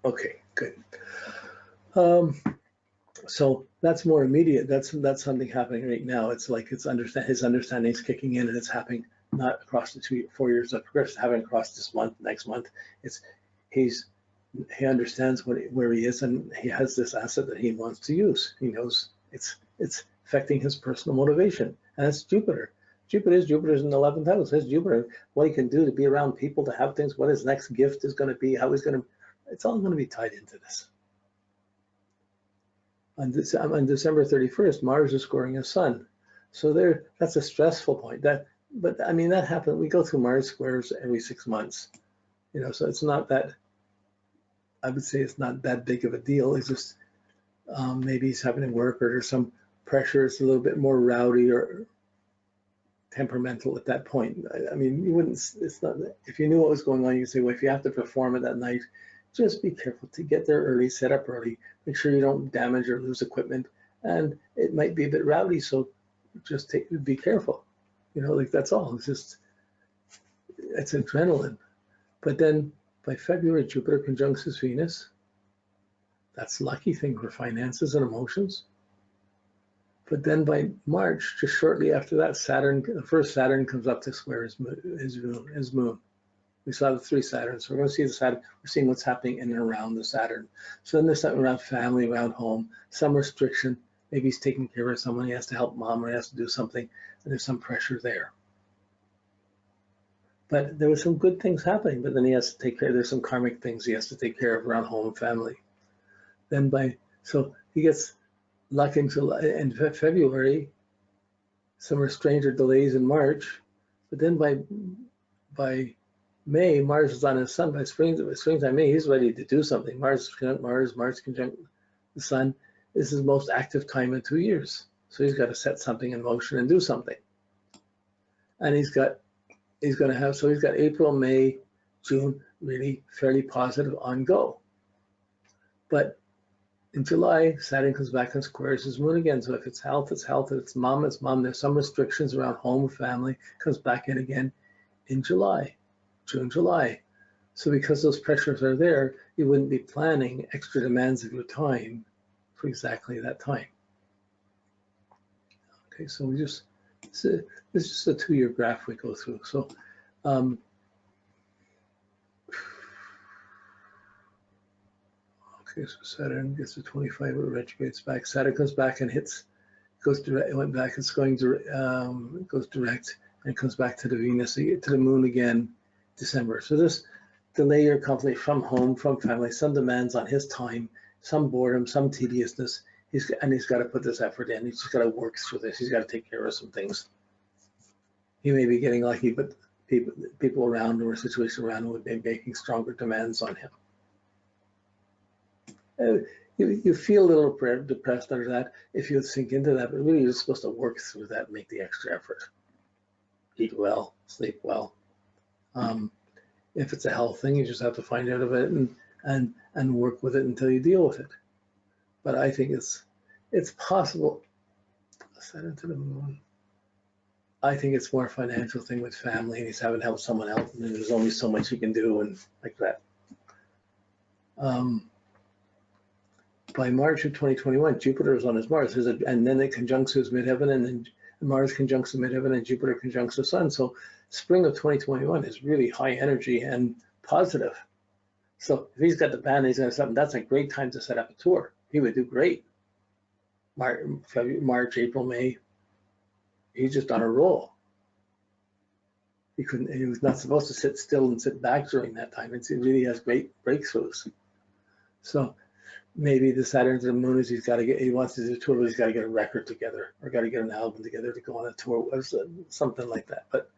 Okay, good. So that's more immediate. That's something happening right now. It's like his understanding is kicking in, and it's happening not across the 4 years of progress, happening across this month, next month. It's he understands where he is, and he has this asset that he wants to use. He knows it's affecting his personal motivation, and that's Jupiter. Jupiter's in the 11th house. It's Jupiter. What he can do to be around people, to have things, what his next gift is going to be, how he's going to. It's all going to be tied into this. On December 31st, Mars is squaring his Sun. So that's a stressful point. But I mean, that happened. We go through Mars squares every 6 months, so it's not that, I would say it's not that big of a deal. It's just maybe he's having to work, or there's some pressure. It's a little bit more rowdy or temperamental at that point. I mean, you wouldn't, it's not, if you knew what was going on, you'd say, well, if you have to perform it that night, just be careful to get there early, set up early, make sure you don't damage or lose equipment. And it might be a bit rowdy, so just be careful. Like that's all. It's adrenaline. But then by February, Jupiter conjuncts Venus. That's a lucky thing for finances and emotions. But then by March, just shortly after that, the first Saturn comes up to square his moon. We saw the 3 Saturns. So we're going to see the Saturn. We're seeing what's happening in and around the Saturn. So then there's something around family, around home, some restriction. Maybe he's taking care of someone. He has to help mom, or he has to do something, and there's some pressure there. But there were some good things happening. But then he has to take care. There's some karmic things he has to take care of around home and family. So he gets luck in July and February. Some restraint or delays in March, but then by May, Mars is on his Sun. By springtime, May, he's ready to do something. Mars conjunct the Sun. This is the most active time in 2 years. So he's got to set something in motion and do something. And he's got April, May, June, really fairly positive on go. But in July, Saturn comes back and squares his moon again. So if it's health, it's health. If it's mom, it's mom. There's some restrictions around home, family, comes back in again in July. June, July. So because those pressures are there, you wouldn't be planning extra demands of your time for exactly that time. Okay, so this is just a 2-year graph we go through. So okay, so Saturn gets to 25, it retrogrades back. Saturn comes back and goes direct. It went back. It's going to goes direct and comes back to the Venus, to the moon again. December. So this delay or conflict from home, from family, some demands on his time, some boredom, some tediousness. He's got to put this effort in. He's just got to work through this. He's got to take care of some things. He may be getting lucky, but people around him or situation around him would be making stronger demands on him. You feel a little depressed under that if you sink into that, but really you're supposed to work through that and make the extra effort. Eat well, sleep well. If it's a health thing, you just have to find out of it and work with it until you deal with it. But I think it's possible. Saturn to the moon. I think it's more a financial thing with family, and he's having to help someone else, and there's only so much he can do, and like that. By March of 2021, Jupiter is on his Mars, and then it conjuncts his midheaven, and then Mars conjuncts the midheaven, and Jupiter conjuncts the Sun. So spring of 2021 is really high energy and positive. So if he's got the band, he's got something, that's a great time to set up a tour. He would do great. March, April, May. He's just on a roll. He was not supposed to sit still and sit back during that time. He really has great breakthroughs. So maybe the Saturn to the moon is he wants to do a tour, but he's got to get a record together or got to get an album together to go on a tour, something like that. But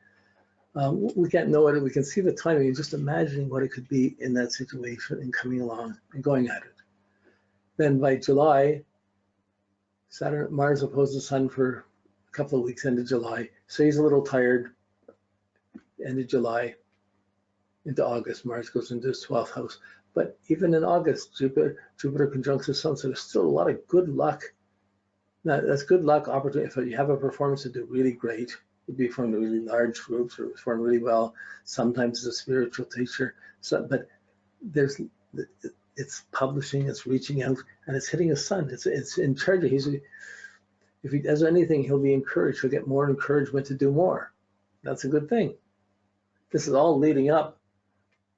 we can't know it. We can see the timing and just imagining what it could be in that situation and coming along and going at it. Then by July, Mars opposes the Sun for a couple of weeks, end of July. So he's a little tired. End of July into August, Mars goes into his 12th house. But even in August, Jupiter conjuncts the Sun, so there's still a lot of good luck. Now, that's good luck opportunity. If you have a performance to do really great, you'd be from really large groups or perform really well. Sometimes as a spiritual teacher. But it's publishing, it's reaching out, and it's hitting his sun. It's in charge of. If he does anything, he'll be encouraged. He'll get more encouragement to do more. That's a good thing. This is all leading up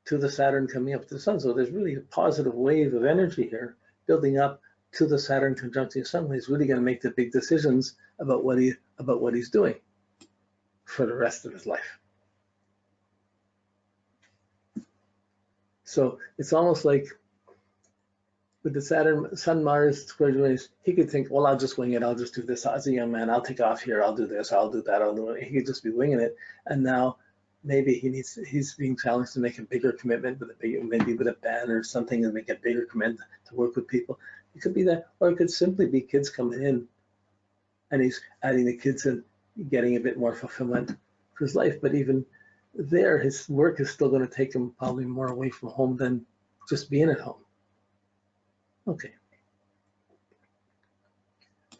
to the Saturn coming up to the sun. So there's really a positive wave of energy here building up to the Saturn conjuncting the sun. He's really going to make the big decisions about what he's doing for the rest of his life. So it's almost like with the Saturn, Sun, Mars square, he could think, well, I'll just wing it. I'll just do this. As a young man, I'll take off here. I'll do this. I'll do that. I'll do it. He could just be winging it. And now maybe he's being challenged to make a bigger commitment with maybe with a band or something, and make a bigger commitment to work with people. It could be that, or it could simply be kids coming in and he's adding the kids and getting a bit more fulfillment for his life. But even there, his work is still going to take him probably more away from home than just being at home. Okay.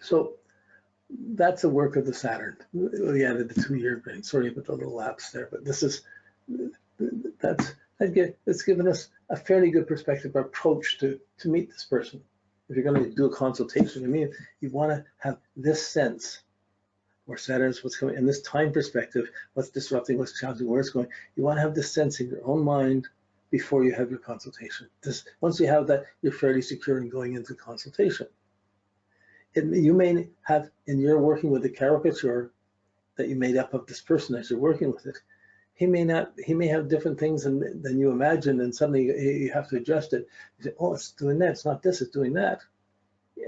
So that's the work of the Saturn. We added the 2-year brain. Sorry about the little lapse there, but this is, it's given us a fairly good perspective or approach to meet this person. If you're going to do a consultation, I mean, you want to have this sense where Saturn's what's coming in this time perspective, what's disrupting, what's challenging, where it's going. You want to have this sense in your own mind before you have your consultation. Once you have that, you're fairly secure in going into consultation. You may have, in your working with the caricature that you made up of this person as you're working with it, he may have different things than you imagined, and suddenly you have to adjust it. You say, oh, it's doing that, it's not this, it's doing that.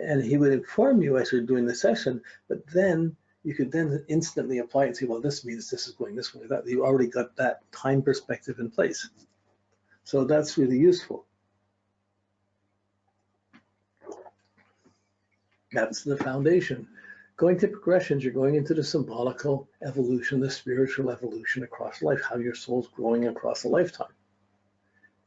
And he would inform you as you're doing the session, but then you could then instantly apply it and say, well, this means this is going this way, that you already got that time perspective in place. So that's really useful. That's the foundation. Going to progressions, you're going into the symbolical evolution, the spiritual evolution across life, how your soul's growing across a lifetime.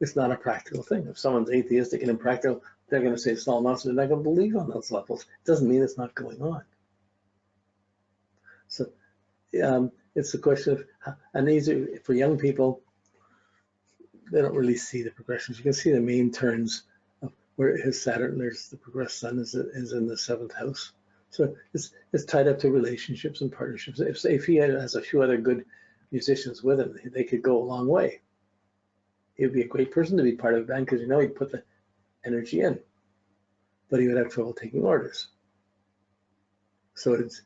It's not a practical thing. If someone's atheistic and impractical, they're going to say it's all nonsense. They're not going to believe on those levels. It doesn't mean it's not going on. So it's a question of, and these are for young people, they don't really see the progressions. You can see the main turns of where his Saturn, there's the progressed sun is in the 7th house. So it's tied up to relationships and partnerships. If he has a few other good musicians with him, they could go a long way. He would be a great person to be part of a band because he'd put the energy in, but he would have trouble taking orders. So it's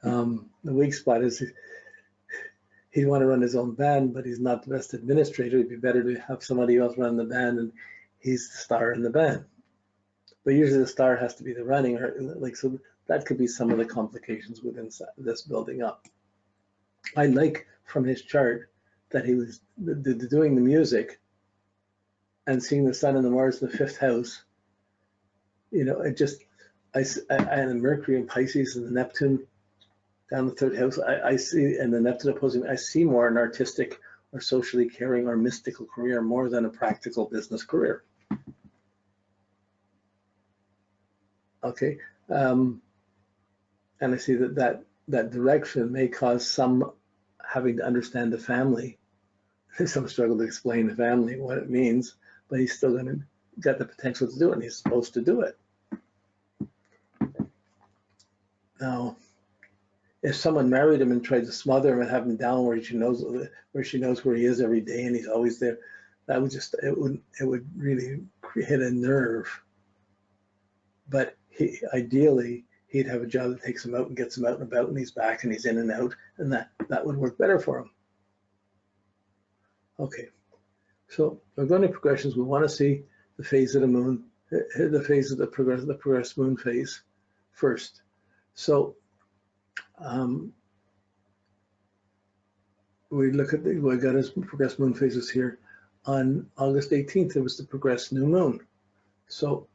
the weak spot is he'd want to run his own band, but he's not the best administrator. It'd be better to have somebody else run the band, and he's the star in the band. But usually the star has to be the running, or like, so that could be some of the complications within this building up. I like from his chart that he was doing the music and seeing the sun and the Mars in the 5th house. You know, it just, and Mercury and Pisces and the Neptune down the 3rd house, I see, and the Neptune opposing, I see more an artistic or socially caring or mystical career more than a practical business career. Okay, and I see that direction may cause some having to understand the family, some struggle to explain the family, what it means, but he's still going to get the potential to do it, and he's supposed to do it. Now, if someone married him and tried to smother him and have him down where she knows where he is every day and he's always there, that would just, it would really hit a nerve. But ideally, he'd have a job that takes him out and gets him out and about, and he's back and he's in and out, and that would work better for him. Okay, so we're going to progressions. We want to see the phase of the moon, the phase of the progressed moon phase first. So we look at we got his progressed moon phases here. On August 18th, it was the progressed new moon. So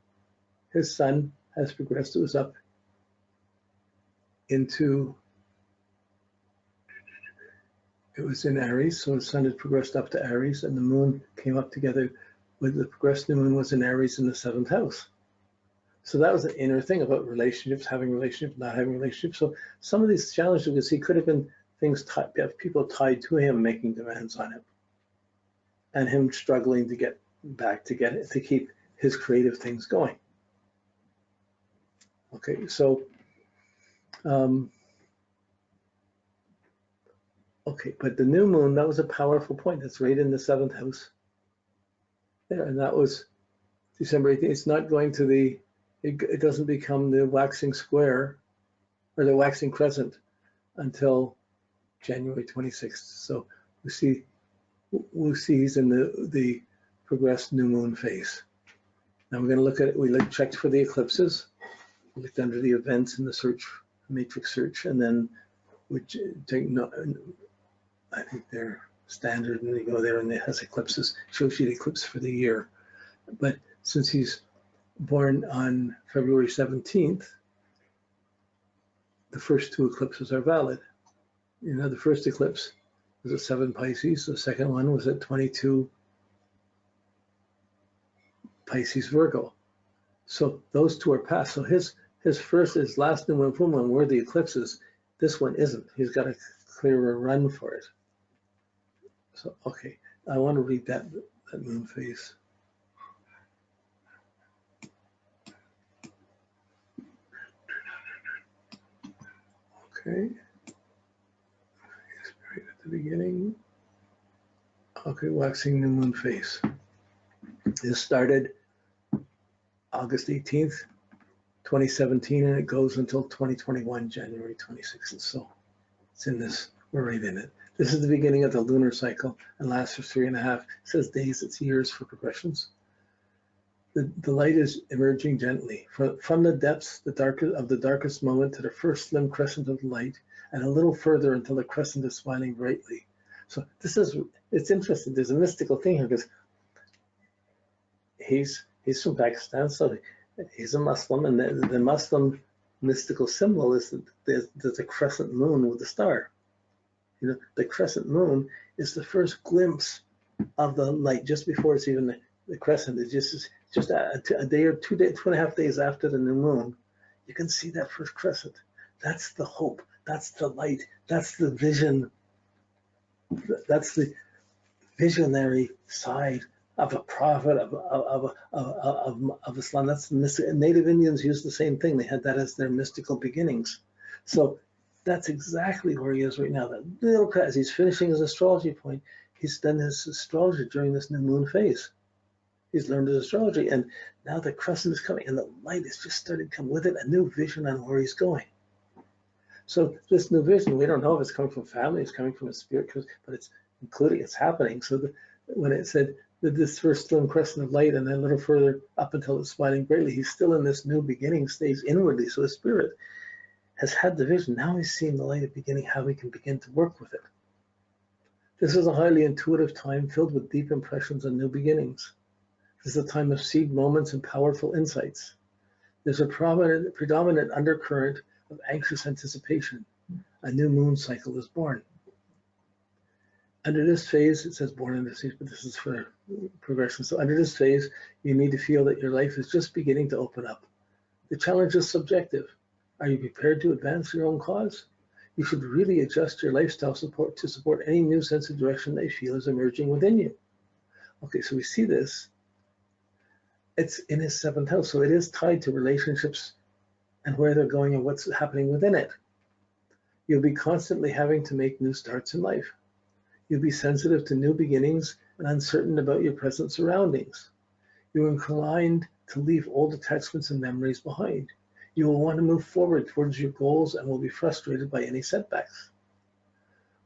his sun has progressed. It was up into, it was in Aries, so his sun had progressed up to Aries, and the moon came up together with the progressed new moon was in Aries in the 7th house. So that was an inner thing about relationships, having relationships, not having relationships. So some of these challenges we could see could have been things people tied to him making demands on him, and him struggling to get back to keep his creative things going. Okay, so okay, but the new moon, that was a powerful point. That's right in the 7th house there, and that was December 18th. It's not going to the, it doesn't become the waxing square or the waxing crescent until January 26th. So we'll see he's in the progressed new moon phase. Now we're going to look at it. We checked for the eclipses. We looked under the events in the search, matrix search, and then we take, I think they're standard, and they go there and it has eclipses, shows you the eclipse for the year. But since he's born on February 17th, the first 2 eclipses are valid. You know, the first eclipse was at 7 Pisces. The second one was at 22 Pisces Virgo. So those 2 are past. So his last new moon, full moon were the eclipses. This one isn't. He's got a clearer run for it. So, okay, I want to read that moon phase. Okay. Right at the beginning. Okay, waxing new moon phase. This started August 18th, 2017, and it goes until 2021, January 26th. So it's in this, we're right in it. This is the beginning of the lunar cycle and lasts for 3.5. It says days, it's years for progressions. The light is emerging gently from the depths, the darkest moment to the first slim crescent of light, and a little further until the crescent is smiling brightly. So it's interesting. There's a mystical thing here because he's from Pakistan, so he's a Muslim, and the Muslim mystical symbol is that there's a crescent moon with a star. You know, the crescent moon is the first glimpse of the light just before it's even the crescent. It's just a day or 2.5 days after the new moon. You can see that first crescent. That's the hope. That's the light. That's the vision. That's the visionary side of a prophet of Islam. That's Native Indians used the same thing. They had that as their mystical beginnings. So that's exactly where he is right now. That little, as he's finishing his astrology point, he's done his astrology during this new moon phase. He's learned his astrology, and now the crescent is coming, and the light is just starting to come with it, a new vision on where he's going. So this new vision, we don't know if it's coming from family, it's coming from a spirit, but it's including, it's happening. So when it said that this first slim crescent of light, and then a little further up until it's smiling brightly, he's still in this new beginning stage inwardly. So his spirit has had the vision. Now he's seeing the light at the beginning, how he can begin to work with it. This is a highly intuitive time filled with deep impressions and new beginnings. This is a time of seed moments and powerful insights. There's a predominant undercurrent of anxious anticipation. A new moon cycle is born. Under this phase, it says born in this phase, but this is for progression. So under this phase, you need to feel that your life is just beginning to open up. The challenge is subjective. Are you prepared to advance your own cause? You should really adjust your lifestyle support to support any new sense of direction that you feel is emerging within you. Okay, so we see this. It's in his 7th house, so it is tied to relationships and where they're going and what's happening within it. You'll be constantly having to make new starts in life. You'll be sensitive to new beginnings and uncertain about your present surroundings. You're inclined to leave old attachments and memories behind. You will want to move forward towards your goals and will be frustrated by any setbacks.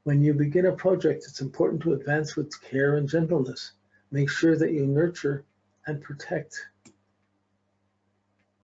When you begin a project, it's important to advance with care and gentleness. Make sure that you nurture and protect